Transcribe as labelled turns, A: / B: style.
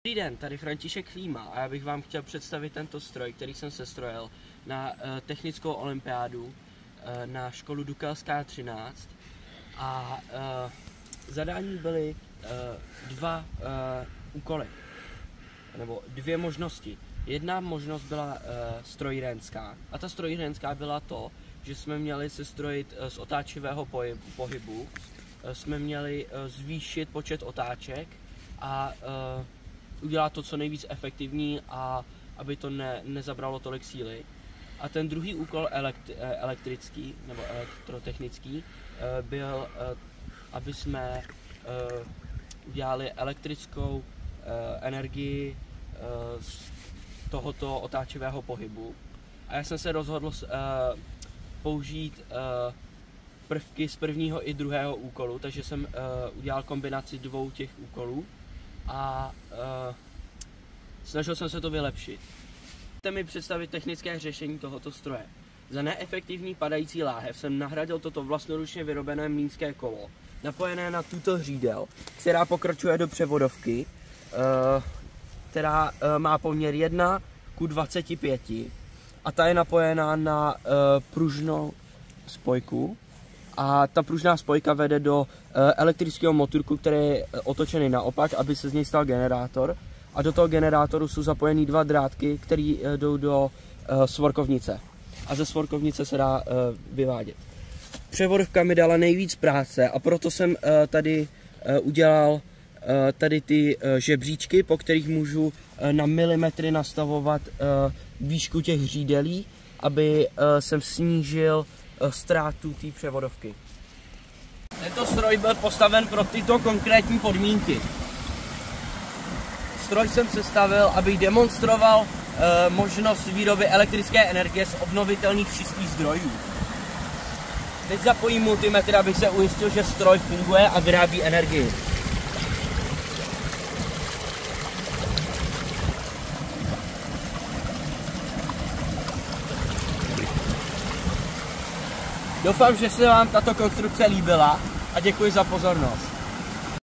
A: Dobrý den, tady František Chlíma a já bych vám chtěl představit tento stroj, který jsem sestrojil na technickou olympiádu na školu Dukelská 13 a zadání byly dva úkoly, nebo dvě možnosti. Jedna možnost byla strojírenská a ta strojírenská byla to, že jsme měli sestrojit z otáčivého pohybu, jsme měli zvýšit počet otáček a udělat to co nejvíc efektivní a aby to nezabralo tolik síly. A ten druhý úkol elektrický nebo elektrotechnický byl, aby jsme udělali elektrickou energii z tohoto otáčivého pohybu. A já jsem se rozhodl použít prvky z prvního i druhého úkolu, takže jsem udělal kombinaci dvou těch úkolů a snažil jsem se to vylepšit. Chcete mi představit technické řešení tohoto stroje. Za neefektivní padající láhev jsem nahradil toto vlastnoručně vyrobené mlýnské kolo, napojené na tuto hřídel, která pokračuje do převodovky, která má poměr 1:25 a ta je napojená na pružnou spojku. A ta pružná spojka vede do elektrického motorku, který je otočený naopak, aby se z něj stal generátor. A do toho generátoru jsou zapojeny dva drátky, které jdou do svorkovnice. A ze svorkovnice se dá vyvádět. Převodovka mi dala nejvíc práce a proto jsem tady udělal tady ty žebříčky, po kterých můžu na milimetry nastavovat výšku těch hřídelí, aby jsem snížil ztrátu té převodovky. Tento stroj byl postaven pro tyto konkrétní podmínky. Stroj jsem sestavil, abych demonstroval možnost výroby elektrické energie z obnovitelných čistých zdrojů. Teď zapojím multimetr, abych se ujistil, že stroj funguje a vyrábí energii. Doufám, že se vám tato konstrukce líbila a děkuji za pozornost.